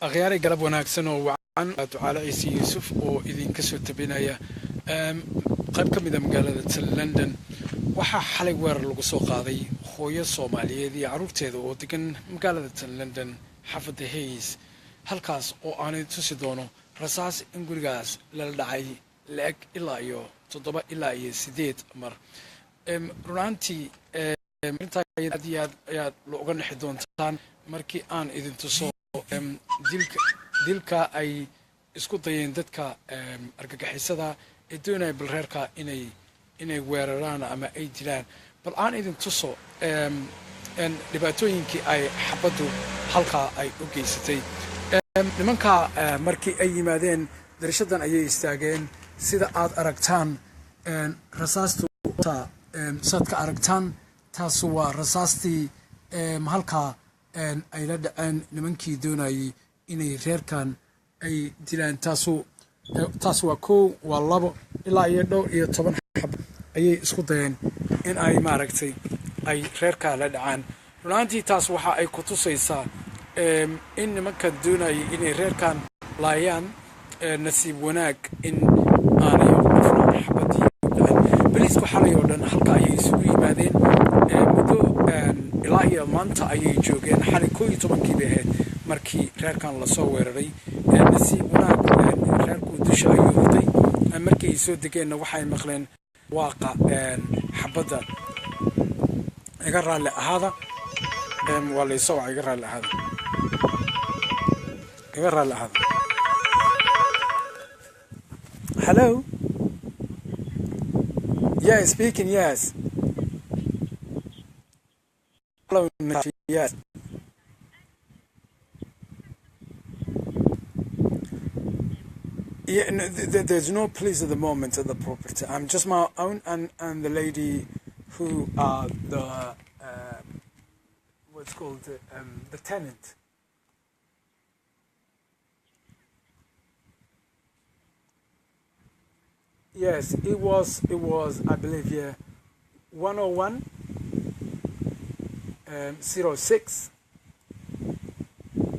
akhyaari galab wanaagsan oo wacan ducaale ciise yuusuf oo idinka soo tabinaya qayb ka mid ah magaalada London. waxaa xalay weerar lagu soo qaaday hooyo Soomaaliyeed iyo carruurteeda oo degan magaalada London xaafadda Hayes, halkaas oo aanay tusi doono rasaas in gurigaas lala dhacay leeg ilaa iyo 7 ilaa iyo 8 mar. runtii inta aad looga nixi doontaan markii aan idin tuso dilka ay isku dayeen dadka argagixisada ee doonaya balreerka inay weeraraan ama ay dilaan. bal aan idin tuso dhibaatooyinkii ay xabaddu halkaa ay u geysatay. nimanka markii ay yimaadeen darishadan ayay istaageen. sida aad aragtaan rasaastu saad ka aragtaan taasu waa rasaastii halkaa ay la dhaceen nimankii doonayay inay reerkan ay dilaan. taas waa 1 waa 2 ilaa iyo dhowr iyo 10 xab ayay isku dayeen in ay maaragtay ay reerka la dhacaan. runtii taas waxa ay ku tusaysaa in nimanka doonayay inay reerkan laayaan nasiib wanaag in aanay xabadii bariisku xalay oo dhan halka ayay isugu yimaadeen. muddo ilaa iyo maanta ayay joogeen. xalay 11 bay ahayd markii reerkan lasoo weeraray. nasiib wanaag reerku dusha ayuu hurtay. markii ay soo degeenna waxay maqleen waaqa xabadda. iga raalli ahaada waa laysoo iga raalli ahaada. Hello? Yeah, speaking, yes. Hello, yes. Yeah, no, there's no police at the moment at the property. I'm just my own and the lady who are the what's called the tenant. Yes, it was I believe, yeah, 101 06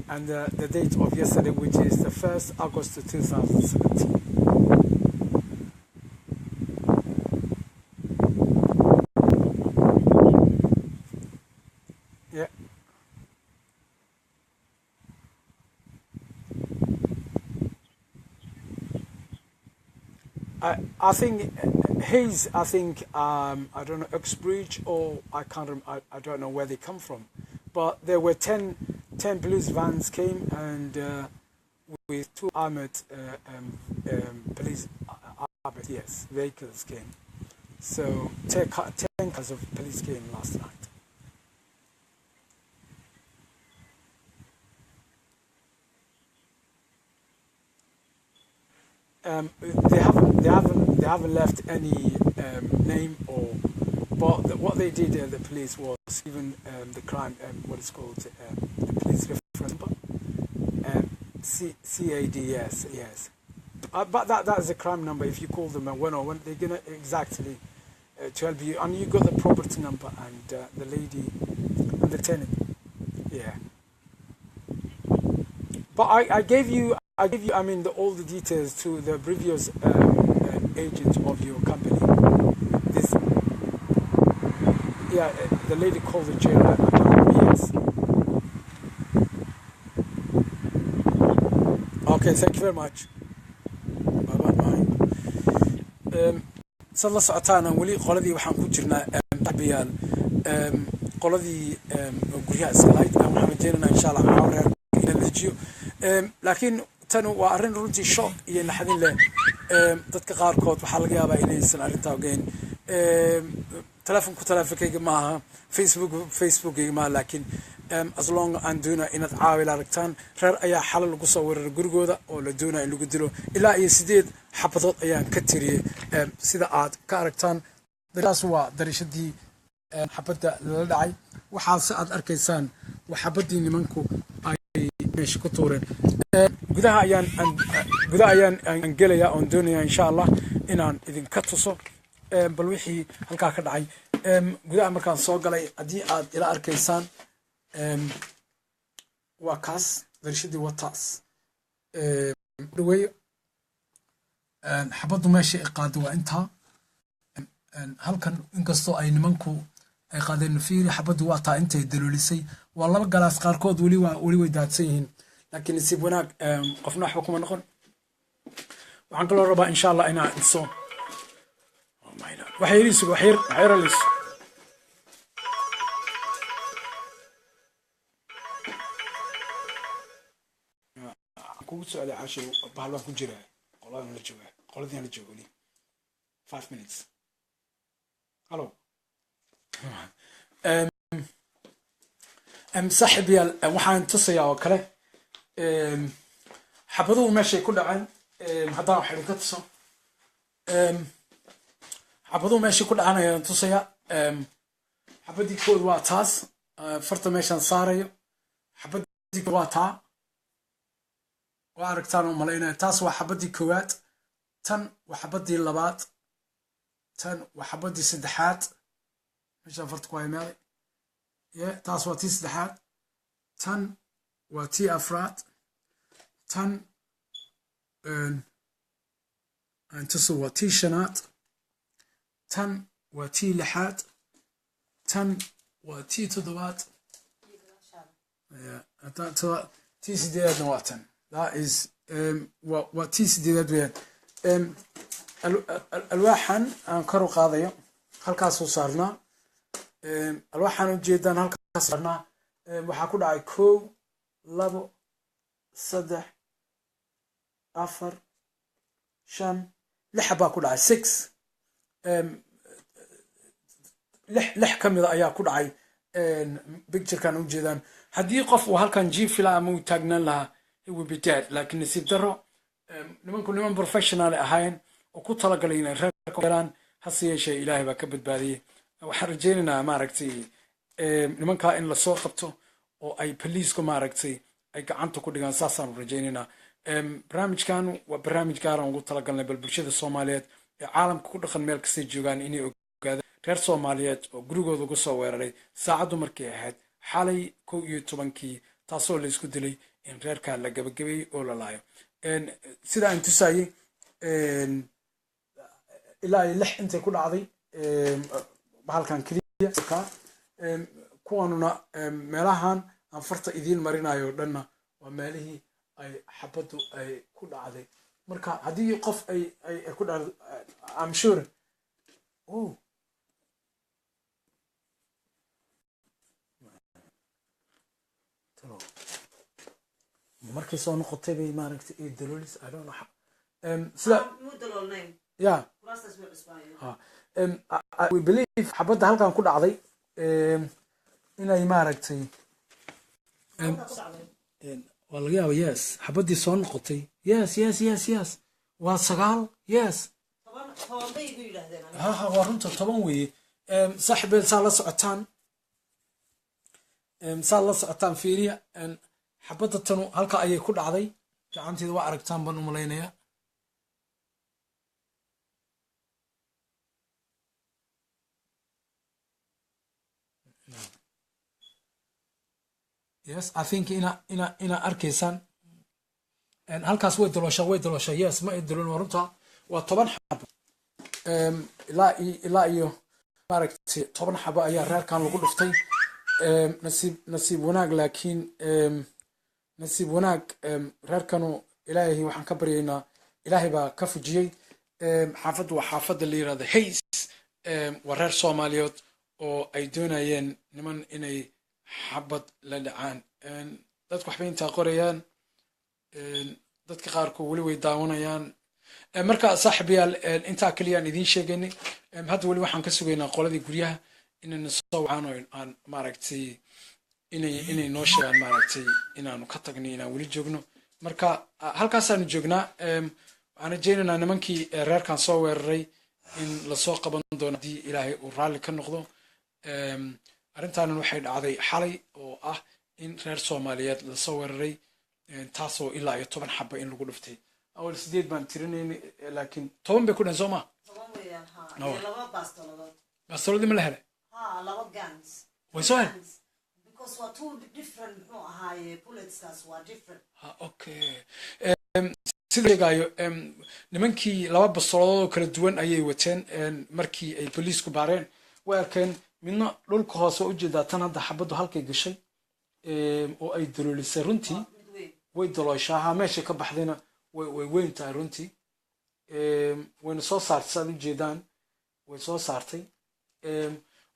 and the date of yesterday, which is the 1st August 2017. Yeah. I think Hayes, I think I don't know, Uxbridge, or I can't I don't know where they come from, but there were 10 police vans came and with 2 armored police vehicles came. So 10 cars of police came last night. They haven't left any name or, but what they did, the police, was even the crime, what is called the police reference number, CAD, yes. But that is a crime number. If you call them a 101, they're gonna exactly to help you, and you got the property number and the lady and the tenant, yeah. But I gave you, I mean, all the details to the previous agent of your company. This, yeah, the lady called the jail. Yes. Okay, thank you very much. Bye. sad la socotaan wali qoladii waxaan ku jirnaa tabiyaal qoladii guryaha iska lahayd waxaan rajeynaynaa insha Allah waxaan reer inaan leejiyo. laakiin tan waa arrin runtii shock iyo naxdin leh. dadka qaarkood waxaa laga yaabaa inaysan arrintaa ogeyn. telefonkayga maaha, facebookayga maaha, laakiin as long aan doonaa inaad caawil aragtaan. reer ayaa xalal lagu soo weeraray gurigooda oo la doonaa in lagu dilo. ilaa iyo 8 xabadood ayaan ka tiriyey. sida aad ka aragtaan taas waa darishadii xabadda lala dhacay. waxaase aad arkaysaan waa xabaddii nimanku ay meesha ku tuureen. gudaha ayaan gelayaa oon doonayaa insha Allah inaan idinka tuso bal wixii halkaa ka dhacay. gudaha markaan soo galay haddii aad ila arkaysaan waa kaas darashadii waa taas dhaweeyo xabaddu meesha ay qaado waa intaa halkan inkastoo ay nimanku ay qaadeen fiiri xabaddu waa taa intay daloolisay waa laba galaas qaarkood weli way daadsan yihiin laakiin nasiib wanaag qofna waxba kuma noqon waxaan kaloo rabaa insha allah inaa iso waxyariis kugu socday casho bahal baan ku jiraa qoladii la jooga weli 5 minutes hello saaxib yaal waxaan tusayaa oo kale xabaduhu meeshay ku dhaceen haddaan wax idinka tuso xabaduhu meeshay ku dhacaan ayaan tusayaa xabadii kood waa taas farta meeshaan saarayo xabadii kood waa taa waa aragtaan u malaynaya taas waa xabadii koowaad tan waa xabadii labaad tan waa xabadii saddexaad meeshaan farta ku haymaaday taas waa tii saddexaad tan waa tii afraad tan intasu waa tii shanaad tan waa tii lixaad tan waa tii toddobaad tii sideedaadna waa tan that is waa tii sideedaad weeyaan alwaaxan aan kor u qaadayo halkaasuu saarnaa alwaaxan ujeedaan halkaas saarnaa waxaa ku dhacay 1 2 3 4 5 6 baa ku dhacay 6 lix ka mida ayaa ku dhacay picturekan ujeedaan haddii qof uu halkan jiifila ama uu taagnaan lahaa he will be dead laakiin nasiib daro nimanku niman professional ahayn oo ku talagalay inay reerka galaan hase yeeshee ilaahay baa ka badbaadiyey waxaan rajaynaynaa maaragtay nimankaa in lasoo qabto oo ay boliisku maaragtay ay gacanta ku dhigaan saasaanu rajaynaynaa barnaamijkan waa barnaamij gaaran ugu talagalnay bal bulshada soomaaliyeed ee caalamka ku dhaqan meel kastay joogaan inay ogaadaan reer soomaaliyeed oo gurigooda ugu soo weeraray saacaddu markay ahayd xalay 11 taasoo la isku dilay in reerkaa la gabagabeeyey oo la laayo sida aan tusayey ilaa ay 6 intay ku dhacday bahalkan keliya kuwanuna meelahan aan farta idiin marinayo dhanna waa meelihii ay xabaddu ay ku dhacday marka haddii qof ay ku dhacdo I'm sure markay soo noqotay bay maaragtay ee daloolis I don't know sida yeah we believe xabadda halkan ku dhacday inay maaragtay waa laga yaaba yes xabaddii soo noqotay yes waa 9 yes waa runta 10 weeye saaxiibeel saa la socotaan fiiriya xabadda tanu halka ayay ku dhacday gacanteeda waa aragtaan baan u malaynayaa yes I think ina arkaysaan halkaas way dalooshaa yes ma idaloon waa runta waa 10 xabo ilaa iyo maaragtay 10 xabo ayaa reerkan lagu dhuftay nasiib wanaag laakiin nasiib wanaag reerkanu ilaahay waxaan ka baryaynaa ilaahay baa ka fujiyey xaafaddu waa xaafadda la yiraahdo Hays waa reer Soomaaliyeed oo ay doonayeen niman inay xabad la dhacaan dadku waxbay intaa qorayaan dadka qaarkood weli way daawanayaan marka saaxiibayaal intaa kaliyaan idiin sheegaynay hadda weli waxaan ka sugaynaa qoladii guryaha inayna soo wacaan oo aan maaragtay inay noo sheegaan maaragtay inaanu ka tagnay inaan weli joogno marka halkaasaanu joognaa waxaan rajaynaynaa nimankii reerkan soo weeraray in lasoo qaban doono haddii ilaahay uu raalli ka noqdo arrintaanan waxay dhacday xalay oo ah in reer Soomaaliyeed lasoo weeraray taasoo ilaa iyo 10 xabo in lagu dhuftay awal 8 baan tirinaynay laakiin 10 bay ku dhan Soomaa 10 weeyaan iyo laba baastolood baastolood ma la helay laba guns way soo helay because waa two different muxuu ahaaye bulletskaas waa different okay sida leegayo nimankii laba bastooladood oo kala duwan ayay wateen markii ay booliisku baareen way arkeen midna dhulka hoose u jeedaa tan hadda xabaddu halkay gashay oo ay daloolisay runtii way dalooshaa meesha ka baxdayna way weyn tahay runtii wayna soo saartay saad u jeedaan way soo saartay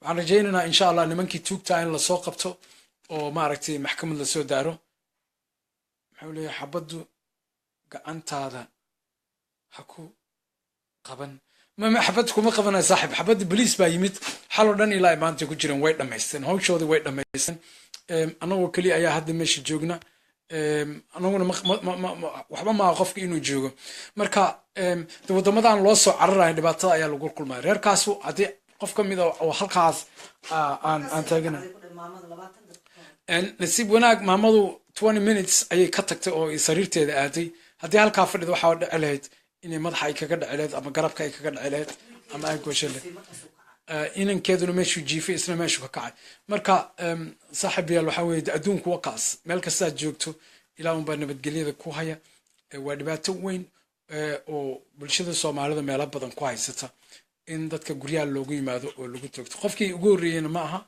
waxaan rajaynaynaa insha allah nimankii tuugtaa in lasoo qabto oo maaragtay maxkamad lasoo daaro maxuu leeyahay xabaddu gacantaada ha ku qaban xabad kuma qabanaya saaxib xabadda boliis baa yimid xaloo dhan ilaa maanta ku jireen way dhammaysteen hawshoodii way dhammaysteen annagoo keliya ayaa hadda meesha joogna anaguna waxba maaha qofka inuu joogo marka waddamadan loo soo cararayo dhibaatada ayaa lagu kulmaya reerkaasu haddii qof ka mid a oo halkaas aan taagana nasiib wanaag maamadu 20 minutes ayay ka tagtay oo sariirteeda aaday haddii halkaa fadhida waxaa dhici lahayd inay madaxa ay kaga dhici lahayd ama garabka ay kaga dhici lahayd ama ay gooshe lahayd inankeeduna meeshuu jiifay isna meeshuu ka kacay marka saaxiibayaal waxaa weeye adduunku wakaas meel kastaad joogto ilaa unbaa nabadgelyada ku haya waa dhibaato weyn oo bulshada soomaalida meelo badan ku haysata in dadka guryaha loogu yimaado oo lagu toogto qofkii ugu horreeyeyna ma aha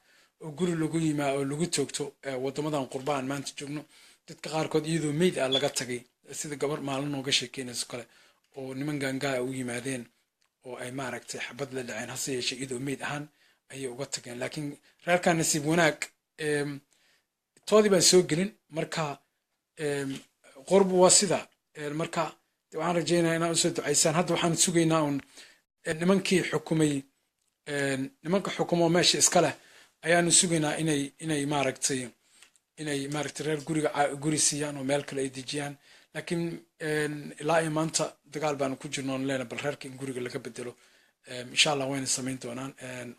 oo guri lagu yimaado oo lagu toogto waddamadan qurbaan maanta joogno dadka qaarkood iyadoo meyd ah laga tagay sida gabar maalin nooga sheekeynayso kale oo niman gaangaa u yimaadeen oo ay maaragtay xabad la dhaceen hase yeeshee iyadoo meyd ahaan ayay uga tageen laakiin reerkaa nasiib wanaag toodii baan soo gelin marka qorbu waa sida marka waxaan rajaynayaa inaan usoo ducaysaan hadda waxaan sugaynaa un nimankii xukumay nimanka xukumo meesha iska leh ayaanu sugaynaa inay maaragtay reer guri siiyaan oo meel kale ay dejiyaan laakiin ilaa iyo maanta dagaal baanu ku jirno on leena bal reerka in guriga laga bedelo insha allah wayna samayn doonaan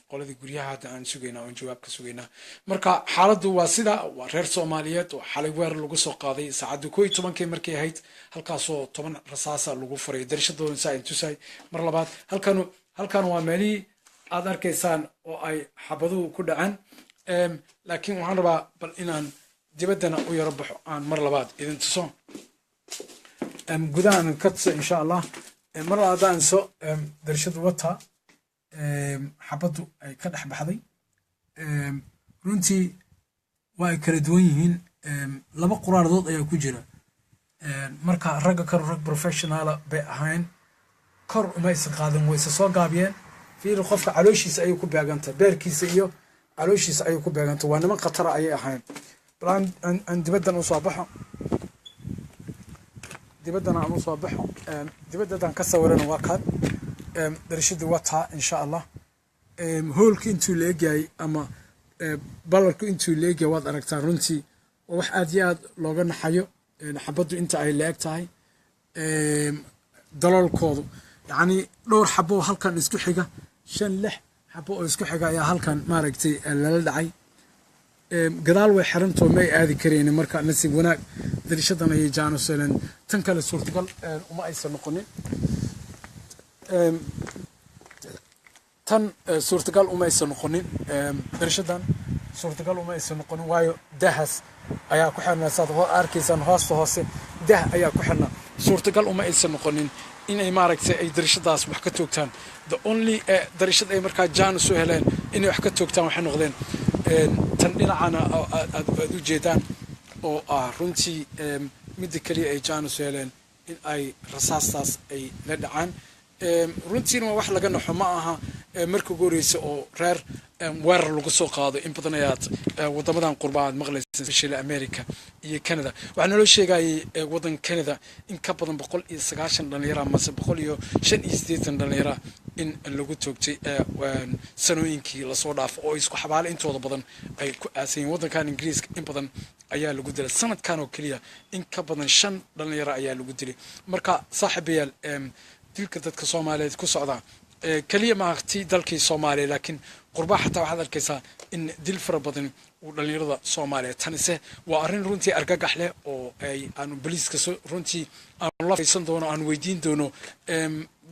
qoladii guryaha hadda aan sugaynaa oon jawaab ka sugaynaa marka xaaladdu waa sida waa reer soomaaliyeed oo xalay weer lagu soo qaaday saacaddu 11 markay ahayd halkaasoo 10 rasaasa lagu furay darashadooda saa intusay mar labaad halkan waa meelihii aad arkaysaan oo ay xabaduhu ku dhacaan laakiin waxaan rabaa bal inaan dibaddana u yaro baxo aan mar labaad idin tuso gudahan ka tuso insha allah mar labaad haddaan iso darashadu wataa xabaddu ay ka dhex baxday runtii waa ay kala duwan yihiin laba quraardood ayaa ku jira marka ragga kale rag professionala bay ahayn kor uma aysan qaadan wayse soo gaabiyeen fiiri qofka calooshiisa ayay ku beegantay beerkiisa iyo calooshiisa ayay ku beegantay waa niman khatara ayay ahayn bal aan dibaddan usoo baxo dibaddan aan usoo baxo dibaddan ka sawirana waa kaan darashadii wataa insha allah hoolka intuu la egyahay ama ballarku intuu la egyahay waad aragtaa runtii oo wax aad iyo aad looga naxayo xabaddu inta ay la eg tahay daloolkoodu yacni dhowr xabo halkan isku xiga 5-6 xabo oo isku xiga ayaa halkan maaragtay lala dhacay gadaal way xirantoo may aadi kareen marka nasiib wanaag darishadan ayay jaanuseleen tan kale suurtagal uma aysan noqonin tan suurtagal uma aysan noqonin darishadan suurtagal uma aysan noqonin waayo dahas ayaa ku xirnaa saad arkaysaan hoosta hoose dah ayaa ku xirnaa suurtagal uma aysan noqonin inay maaragtay ay darashadaas wax ka toogtaan the only darashad ay markaa jaanus u heleen inay wax ka toogtaan waxay noqdeen tan dhinacana aad u jeedaan oo runtii midda keliya ay jaanus u heleen in ay rasaastaas ay la dhacaan runtiina waa wax laga naxo ma aha marka ugu horeysa oo reer weerar lagu soo qaado in badan ayaad waddamadan qurba aad maqlaysa especially America iyo Canada waxaa naloo sheegayay waddan Canada in ka badan 190 dhalinyaro ama 185 dhalinyaro in lagu toogtay sanooyinkii lasoo dhaafo oo isku xabaale intooda badan ay ku aasayeen waddankan Ingiriiska in badan ayaa lagu dilay sanadkan oo kaliya in ka badan 5 dhalinyaro ayaa lagu dilay marka saaxiibayaal dilka dadka Soomaaliyeed ku socda kaliya ma ahti dalkii Soomaaliya laakiin qurba xataa waxaad arkaysaa in dil fara badan uu dhalinyarada Soomaaliyeed tanise waa arrin runtii argagax leh oo ay aanu booliiska runtii aan la faysan doono aan weydiin doono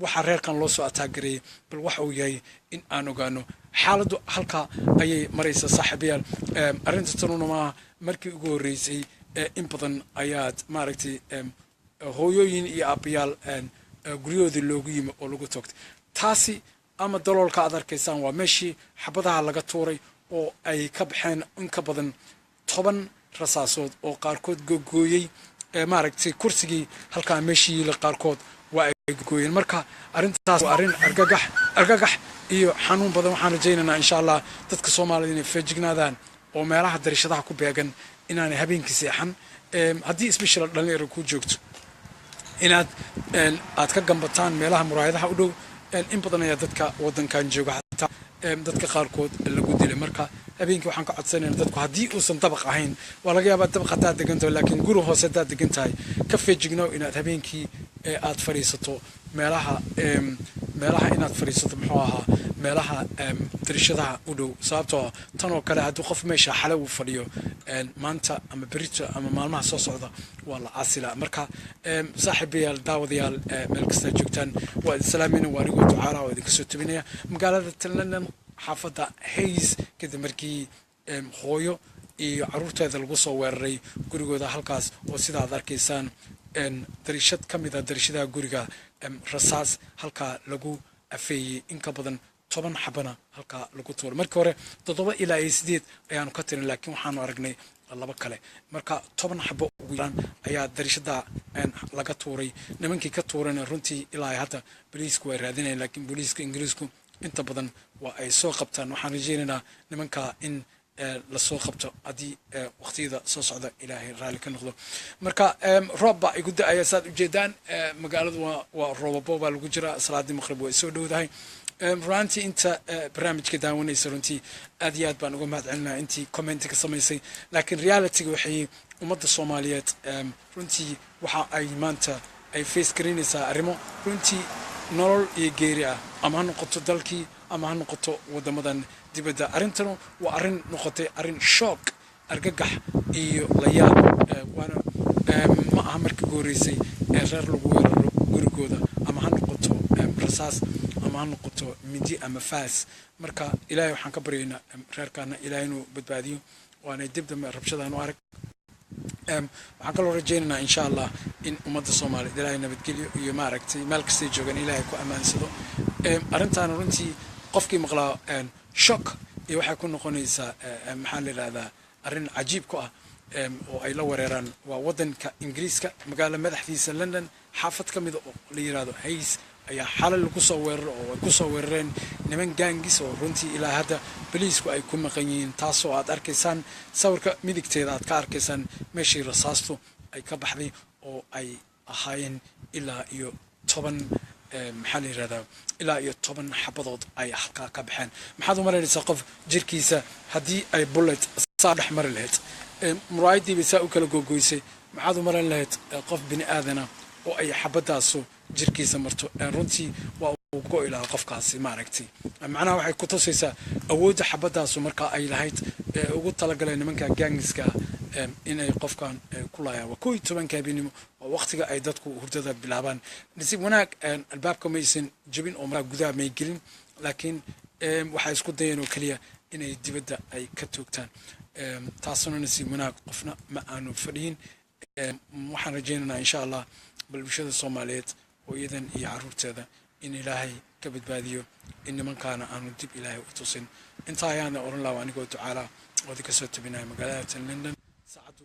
waxa reerkan loo soo ataagarayay bal waxa uu yahay in aan ogaano xaaladdu halkaa ayay maraysa saaxiibayaal arrinta tanuna maaha markii ugu horreysay in badan ayaad maaragtay hooyooyin iyo aabbayaal guryahoodii loogu yimi oo lagu toogtay taasi ama daloolka aad arkaysaan waa meeshii xabadaha laga tuuray oo ay ka baxeen in ka badan 10 rasaasood oo qaarkood gogooyey maaragtay kursigii halkaa meeshii la qaarkood waa ay gogooyeen marka arrintaas waa arrin argagax iyo xanuun badan waxaan rajaynaynaa insha allah dadka Soomaalida inay feejignaadaan oo meelaha darashadaha ku beegan inaanay habeenkii seexan haddii isbishal dhalinyaro ku joogto inaad aad ka gambataan meelaha muraayadaha u dhow in badan ayaa dadka wadankan jooga xataa dadka qaarkood lagu dilay marka habeenkii waxaan ka codsanaynaa dadku haddii uusan dabaq ahayn waa laga yaabaa dabaq hadaa degan tahay laakiin guri hoose hadaa degan tahay ka feejignow inaad habeenkii aad fadhiisato meelaha inaad fadhiisato muxuu ahaa meelaha darashadaha u dhow sababtoo tan oo kale haddii qof meesha xale uu fadhiyo maanta ama berito ama maalmaha soo socda waa la casilaa marka saaxiibayaal daawadayaal meel kasta joogtaan waa idin salaamayna waa anigoo ducaala oo idinka soo tabinaya magaalada London xaafadda Hayes kadib markii hooyo iyo caruurteeda lagu soo weeraray gurigooda halkaas oo sidaad arkaysaan darishad ka mid ah darishadaha guriga rasaas halkaa lagu afeeyey in ka badan 10 xabana halkaa lagu tuuray markii hore 7 ilaa 8 ayaanu ka tirin laakiin waxaanu aragnay laba kale marka 10 xabo ugu yaraan ayaa darishada laga tuuray nimankii ka tuurayna runtii ilaa hadda booliisku way raadinayaan laakiin booliiska Ingiriisku inta badan waa ay soo qabtaan waxaan rajaynaynaa nimanka in la soo qabto haddii waqtiyada soo socda ilaahay raali ka noqdo marka roob baa igu da'aya saad ujeedaan magaaladu waa roobabo baa lagu jira salaadii maqrib way soo dhowdahay runtii inta barnaamijka daawanaysa runtii aad iyo aad baan uga mahadcelinayaa intii comment ka samaysay laakiin reality waxay ummadda Soomaaliyeed runtii waxa ay maanta ay face gareynaysaa arrimo runtii nolol iyo geeri ah ama ha noqoto dalkii ama ha noqoto wadamadan dibadda arrintanu waa arrin noqotay arrin shock argagax iyo la yaab waana ma aha markii ugu horreysay reer lagu weeraro gurigooda ama ha noqoto rasaas ama ha noqoto mindi ama faas marka ilaahay waxaan ka baryaynaa reerkaana ilaahay inuu badbaadiyo waana dib dambe rabshadaan u arag waxaan kaloo rajaynaynaa insha allah in ummadda Soomaaliyeed ilaahay nabadgelyo iyo maaragtay meel kasta joogan ilaahay ku amaansado arrintaan runtii qofkii maqlaa shock iyo waxay ku noqonaysaa maxaa la yiraahdaa arrin cajiib ku ah oo ay la weeraraan waa wadanka Ingiriiska magaalo madaxdiisa London xaafad kamid oo la yiraahdo Hayes ayaa xalal lagu soo weeraro oo ay ku soo weerareen niman gaangis oo runtii ilaa hadda booliisku ay ku maqan yihiin taasoo aad arkaysaan sawirka midigteeda aad ka arkaysaan meeshii rasaastu ay ka baxday oo ay ahaayeen ilaa iyo 10 maxaa la yiraahdaa ilaa iyo 10 xabadood ay halkaa ka baxeen maxaad u malaynaysaa qof jirkiisa haddii ay bullet saa dhex mari lahayd muraayadii bay saa u kala gogoysay maxaad u malayn lahayd qof bini aadana oo ay xabadaasu jirkiisa marto runtii waa uu go ilaa qofkaasi maaragtay macnaha waxay ku tusaysaa awoodda xabadaasu marka ay lahayd ugu talagaleen nimanka gaangiska inay qofkan ku laayaan waa 12 habeenimo waa waqtiga ay dadku hurdada bilaabaan nasiib wanaag albaabka maysan jabin oo maraa gudaha may gelin laakiin waxay isku dayeen oo kaliya inay dibadda ay ka toogtaan taasuna nasiib wanaag qofna ma aanu fadhiyin waxaan rajaynaynaa insha allah bulshada Soomaaliyeed hooyadan iyo caruurteeda in ilaahay ka badbaadiyo in nimankaana aanu dib ilaahay u tusin inta ayaana oran lahaa anigoo ducaala oo ka soo tabinaya magaalada London saacadu